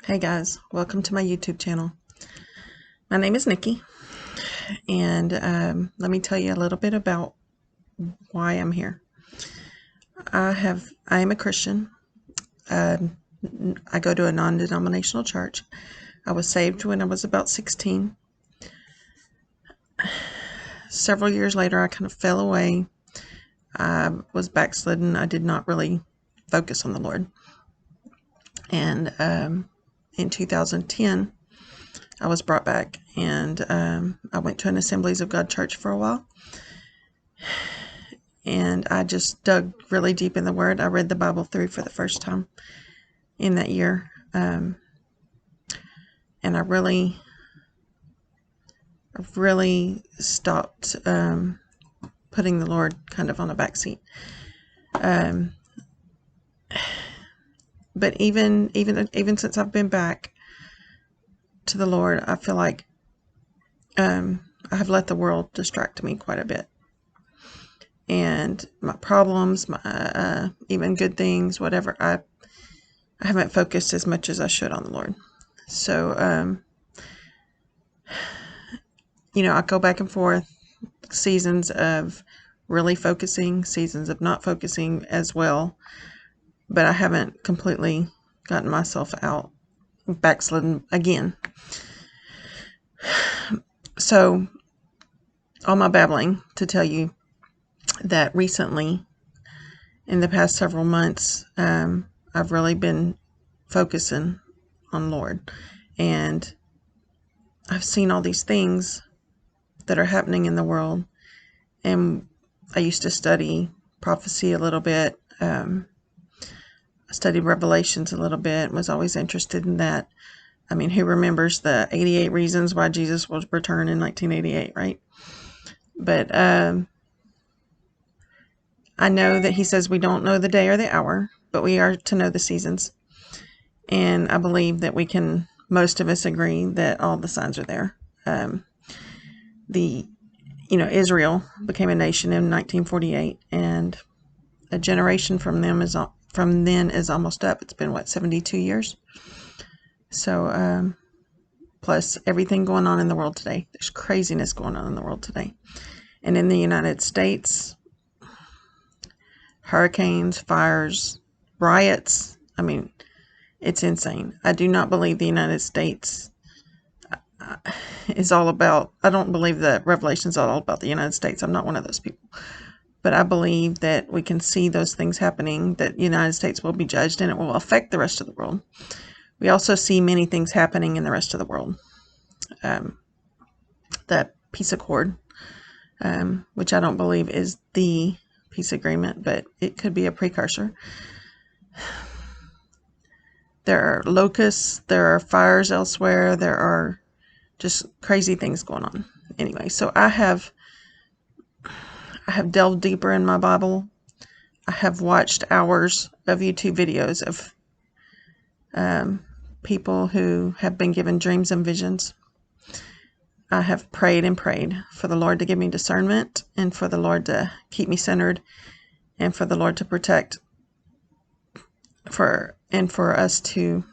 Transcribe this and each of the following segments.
Hey guys, welcome to my YouTube channel. My name is Nikki, and let me tell you a little bit about why I'm here. I am a Christian. I go to a non-denominational church. I was saved when I was about 16. Several years later, I kind of fell away. I was backslidden. I did not really focus on the Lord. And in 2010, I was brought back, and I went to an Assemblies of God church for a while. And I just dug really deep in the Word. I read the Bible through for the first time in that year. And I really stopped putting the Lord kind of on a backseat. But even since I've been back to the Lord, I feel like I have let the world distract me quite a bit. And my problems, my even good things, whatever, I haven't focused as much as I should on the Lord. So, I go back and forth, seasons of really focusing, seasons of not focusing as well, but I haven't completely gotten myself out, backslidden again. So, all my babbling to tell you that recently, in the past several months, I've really been focusing on Lord, and I've seen all these things that are happening in the world, and I used to study prophecy a little bit. I studied Revelations a little bit, was always interested in that. I mean, who remembers the 88 reasons why Jesus will return in 1988, right? But I know that he says we don't know the day or the hour, but we are to know the seasons. And I believe that most of us agree that all the signs are there. Israel became a nation in 1948, and a generation from then is almost up. It's been 72 years. So plus everything going on in the world today. There's craziness going on in the world today. And in the United States, hurricanes, fires, riots. I mean, it's insane. I do not believe the United States is all about, I don't believe that Revelation is all about the United States. I'm not one of those people. But I believe that we can see those things happening, that the United States will be judged, and it will affect the rest of the world. We also see many things happening in the rest of the world. The peace accord, which I don't believe is the peace agreement, but it could be a precursor. There are locusts, there are fires elsewhere, there are just crazy things going on. Anyway, so I have delved deeper in my Bible. I have watched hours of YouTube videos of people who have been given dreams and visions. I have prayed and prayed for the Lord to give me discernment, and for the Lord to keep me centered, and for the Lord to protect, and for us to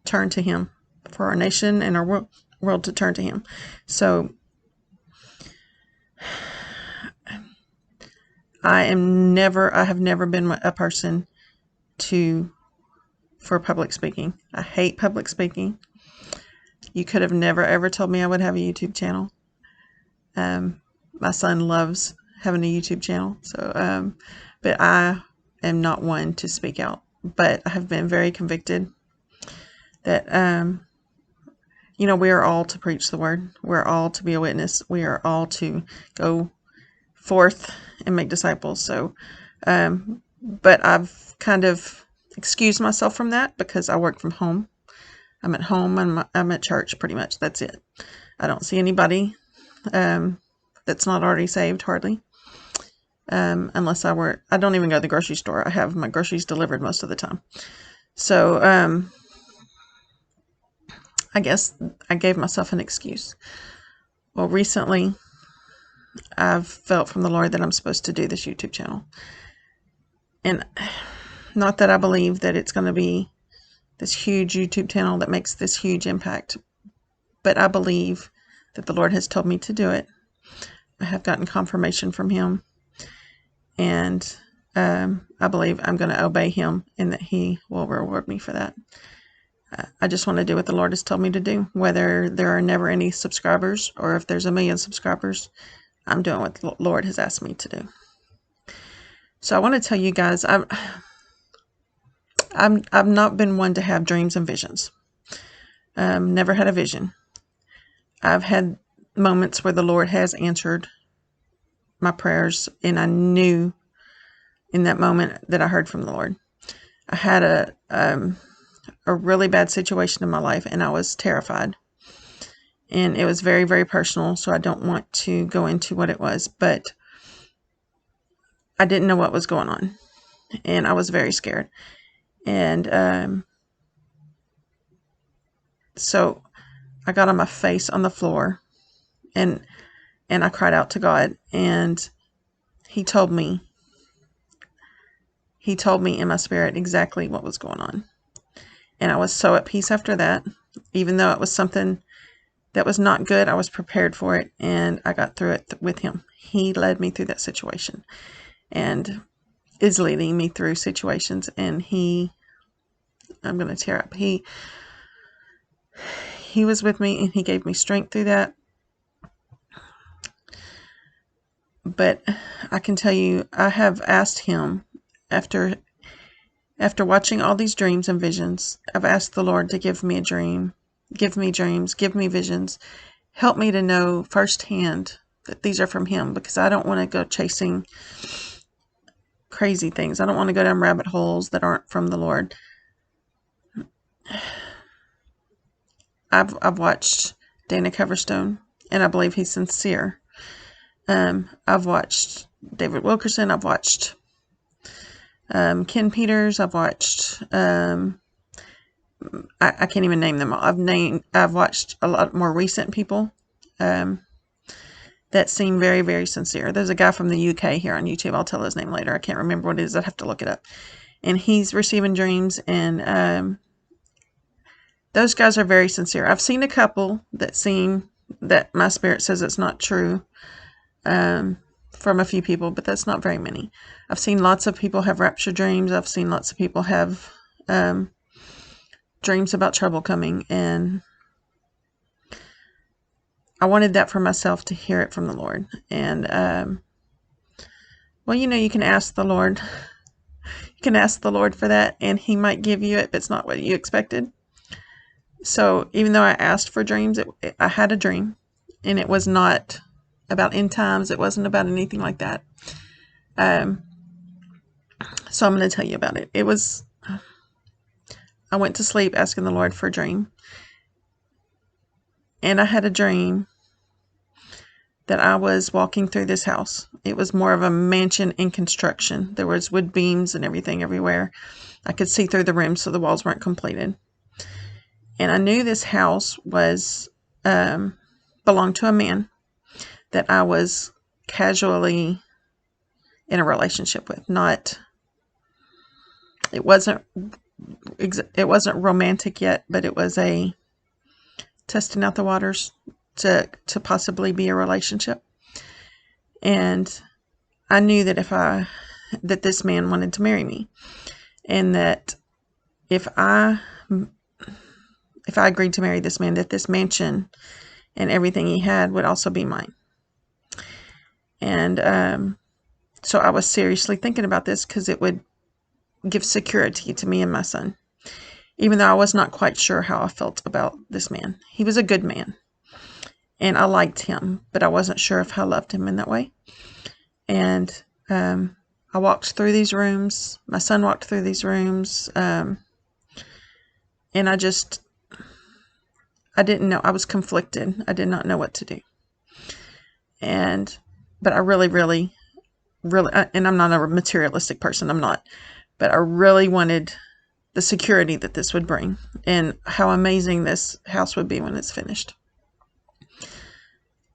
turn to Him, for our nation and our world to turn to Him. So I have never been a person for public speaking. I hate public speaking. You could have never ever told me I would have a YouTube channel. My son loves having a YouTube channel, so but I am not one to speak out. But I have been very convicted that we are all to preach the word. We're all to be a witness. We are all to go forth and make disciples. So, but I've kind of excused myself from that because I work from home. I'm at home and I'm at church pretty much. That's it. I don't see anybody that's not already saved, hardly. Unless I don't even go to the grocery store. I have my groceries delivered most of the time. So, I guess I gave myself an excuse. Well, recently, I've felt from the Lord that I'm supposed to do this YouTube channel. And not that I believe that it's going to be this huge YouTube channel that makes this huge impact. But I believe that the Lord has told me to do it. I have gotten confirmation from Him, and I believe I'm going to obey Him and that He will reward me for that. I just want to do what the Lord has told me to do, whether there are never any subscribers or if there's 1 million subscribers. I'm doing what the Lord has asked me to do. So I want to tell you guys, I've not been one to have dreams and visions. Never had a vision. I've had moments where the Lord has answered my prayers, and I knew in that moment that I heard from the Lord. I had a really bad situation in my life, and I was terrified. And it was very, very personal, so I don't want to go into what it was, but I didn't know what was going on, and I was very scared. And so I got on my face on the floor, and I cried out to God, and He told me in my spirit exactly what was going on. And I was so at peace after that. Even though it was something that was not good, I was prepared for it, and I got through it with Him. He led me through that situation and is leading me through situations, and I'm going to tear up. He was with me, and He gave me strength through that. But I can tell you, I have asked Him, after watching all these dreams and visions, I've asked the Lord to give me a dream, give me dreams, give me visions, help me to know firsthand that these are from Him, because I don't want to go chasing crazy things. I don't want to go down rabbit holes that aren't from the Lord. I've watched Dana Coverstone, and I believe he's sincere. I've watched David Wilkerson. I've watched Ken Peters. I've watched I can't even name them all. I've watched a lot more recent people that seem very, very sincere. There's a guy from the UK here on YouTube. I'll tell his name later. I can't remember what it is. I'd have to look it up. And he's receiving dreams, and those guys are very sincere. I've seen a couple that my spirit says it's not true from a few people, but that's not very many. I've seen lots of people have rapture dreams. I've seen lots of people have dreams about trouble coming, and I wanted that for myself, to hear it from the Lord. And well, you can ask the Lord. You can ask the Lord for that, and He might give you it, but it's not what you expected. So even though I asked for dreams, I had a dream, and it was not about end times. It wasn't about anything like that. So I'm going to tell you about it. I went to sleep asking the Lord for a dream, and I had a dream that I was walking through this house. It was more of a mansion in construction. There was wood beams and everything everywhere. I could see through the rooms, so the walls weren't completed. And I knew this house was belonged to a man that I was casually in a relationship with. It wasn't romantic yet, but it was a testing out the waters to possibly be a relationship. And I knew that that this man wanted to marry me, and that if I agreed to marry this man, that this mansion and everything he had would also be mine. And so I was seriously thinking about this, because it would give security to me and my son, even though I was not quite sure how I felt about this man. He was a good man, and I liked him, but I wasn't sure if I loved him in that way. And I walked through these rooms. My son walked through these rooms, and I didn't know. I was conflicted. I did not know what to do. But I really, really, really, and I'm not a materialistic person. I'm not. But I really wanted the security that this would bring, and how amazing this house would be when it's finished.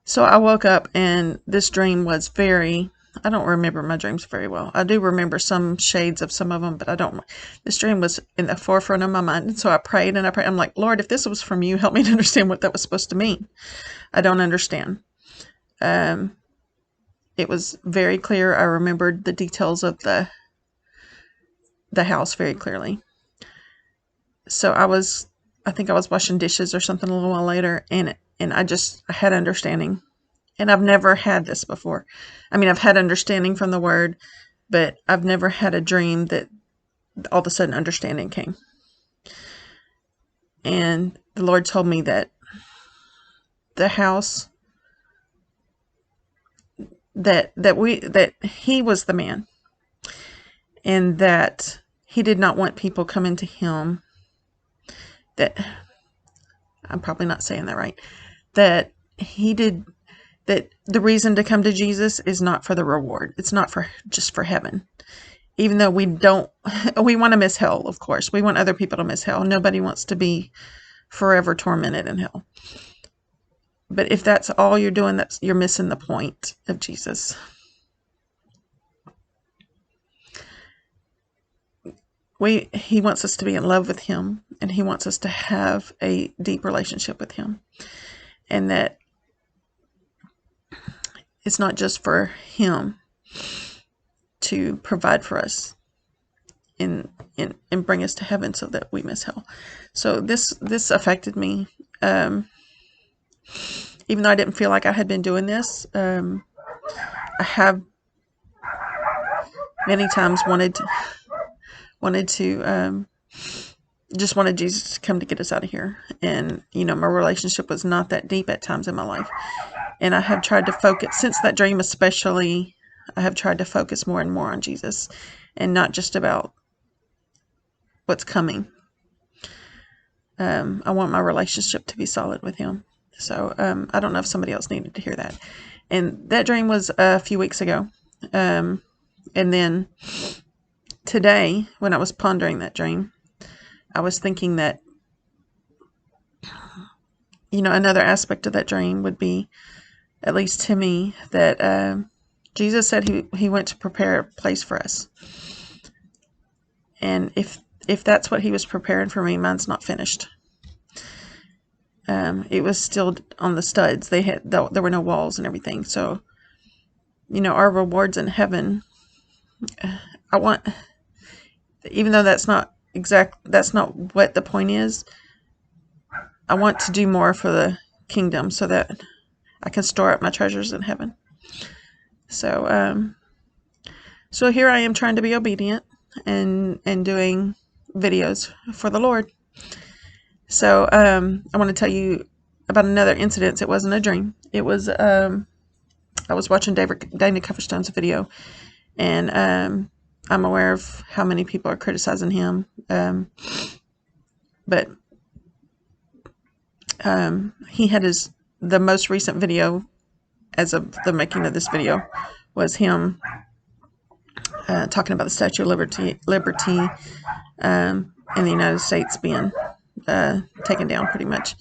So I woke up, and this dream was very I don't remember my dreams very well. I do remember some shades of some of them, but I don't. This dream was in the forefront of my mind. And so I prayed and I prayed. I'm like, Lord, if this was from you, help me to understand what that was supposed to mean. I don't understand. It was very clear. I remembered the details of the house very clearly. So I think I was washing dishes or something a little while later, and I had understanding. And I've never had this before. I mean, I've had understanding from the word, but I've never had a dream that all of a sudden understanding came. And the Lord told me that the house, that he was the man, and that he did not want people coming to him. That I'm probably not saying that right. That the reason to come to Jesus is not for the reward. It's not just for heaven. Even though we want to miss hell, of course. We want other people to miss hell. Nobody wants to be forever tormented in hell. But if that's all you're doing, you're missing the point of Jesus. He wants us to be in love with him, and he wants us to have a deep relationship with him. And that it's not just for him to provide for us and bring us to heaven so that we miss hell. So this affected me. Even though I didn't feel like I had been doing this, I have many times wanted Jesus to come to get us out of here. And, my relationship was not that deep at times in my life. And I have tried to focus, since that dream especially, I have tried to focus more and more on Jesus and not just about what's coming. I want my relationship to be solid with him. So I don't know if somebody else needed to hear that. And that dream was a few weeks ago. And then today, when I was pondering that dream, I was thinking that, another aspect of that dream would be, at least to me, that Jesus said he went to prepare a place for us. And if that's what he was preparing for me, mine's not finished. It was still on the studs. There were no walls and everything. So, our rewards in heaven, even though that's not what the point is, I want to do more for the kingdom so that I can store up my treasures in heaven. So, so here I am trying to be obedient and doing videos for the Lord. So, I want to tell you about another incident. It wasn't a dream. It was, I was watching Dana Coverstone's video, and I'm aware of how many people are criticizing him. But he had the most recent video, as of the making of this video, was him talking about the Statue of Liberty in the United States being taken down pretty much,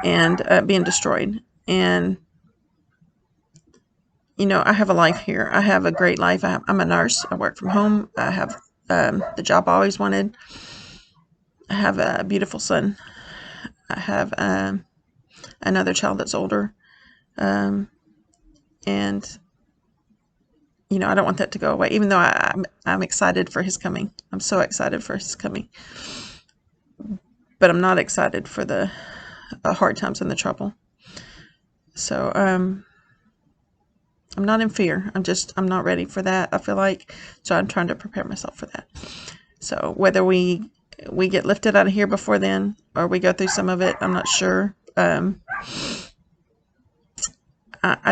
and being destroyed. And I have a life here. I have a great life. I'm a nurse. I work from home. I have the job I always wanted. I have a beautiful son. I have another child that's older. And I don't want that to go away, even though I'm excited for his coming. I'm so excited for his coming. But I'm not excited for the hard times and the trouble. So, I'm not in fear. I'm not ready for that, I feel like. So I'm trying to prepare myself for that. So whether we get lifted out of here before then, or we go through some of it, I'm not sure. I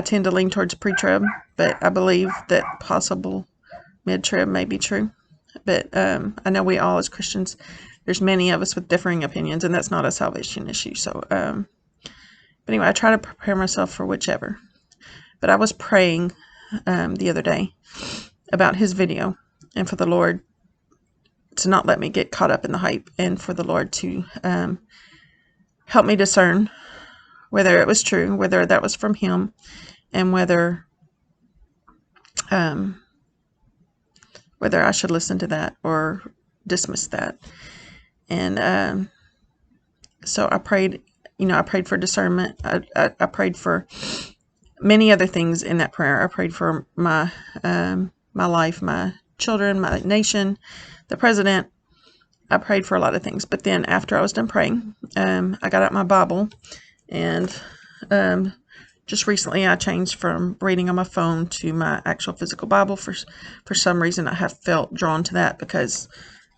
tend to lean towards pre-trib, but I believe that possible mid-trib may be true. But I know we all, as Christians, there's many of us with differing opinions, and that's not a salvation issue. So, but anyway, I try to prepare myself for whichever. But I was praying the other day about his video, and for the Lord to not let me get caught up in the hype, and for the Lord to help me discern whether it was true, whether that was from him, and whether whether I should listen to that or dismiss that. And so I prayed, I prayed for discernment. I prayed for many other things in that prayer. I prayed for my life, my children, my nation, the president. I prayed for a lot of things. But then after I was done praying, I got out my Bible, and just recently I changed from reading on my phone to my actual physical Bible. For some reason I have felt drawn to that because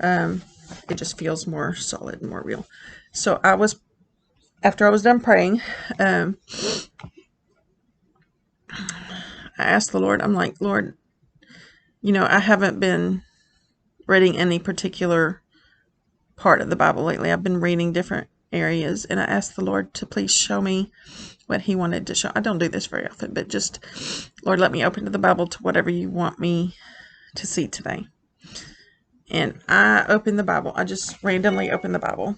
it just feels more solid and more real. So after I was done praying, I asked the Lord, I'm like, Lord, I haven't been reading any particular part of the Bible lately. I've been reading different areas, and I asked the Lord to please show me what he wanted to show. I don't do this very often, but just, Lord, let me open to the Bible to whatever you want me to see today. And I opened the Bible. I just randomly opened the Bible.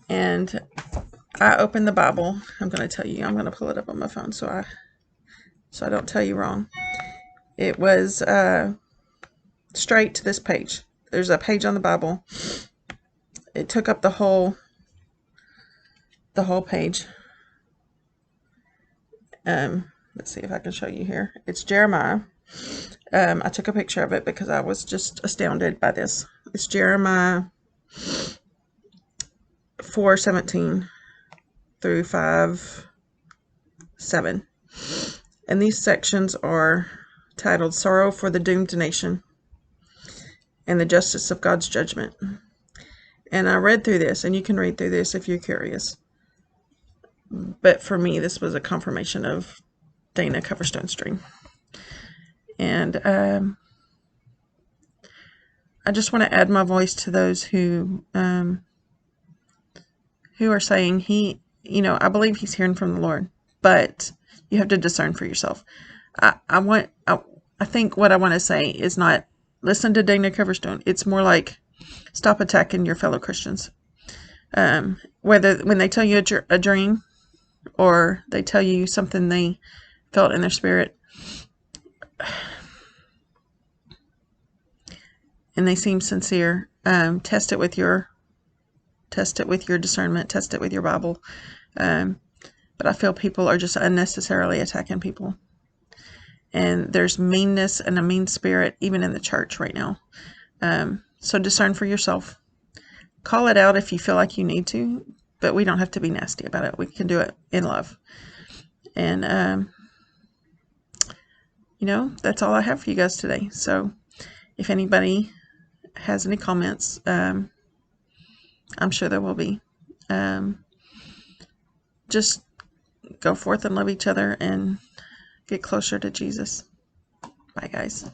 And I opened the Bible. I'm going to tell you. I'm going to pull it up on my phone so I don't tell you wrong. It was straight to this page. There's a page on the Bible. It took up the whole page. Let's see if I can show you here. It's Jeremiah. I took a picture of it because I was just astounded by this. It's Jeremiah 4:17 through 5:7. And these sections are titled Sorrow for the Doomed Nation and the Justice of God's Judgment. And I read through this, and you can read through this if you're curious. But for me, this was a confirmation of Dana Coverstone's dream. And I just want to add my voice to those who are saying I believe he's hearing from the Lord, but you have to discern for yourself. I think what I want to say is not listen to Dana Coverstone. It's more like stop attacking your fellow Christians. Whether when they tell you a dream or they tell you something they felt in their spirit, and they seem sincere, test it with your discernment, test it with your Bible. But I feel people are just unnecessarily attacking people. And there's meanness and a mean spirit even in the church right now. So discern for yourself. Call it out if you feel like you need to, but we don't have to be nasty about it. We can do it in love. And, that's all I have for you guys today. So if anybody has any comments, I'm sure there will be. Just go forth and love each other and get closer to Jesus. Bye, guys.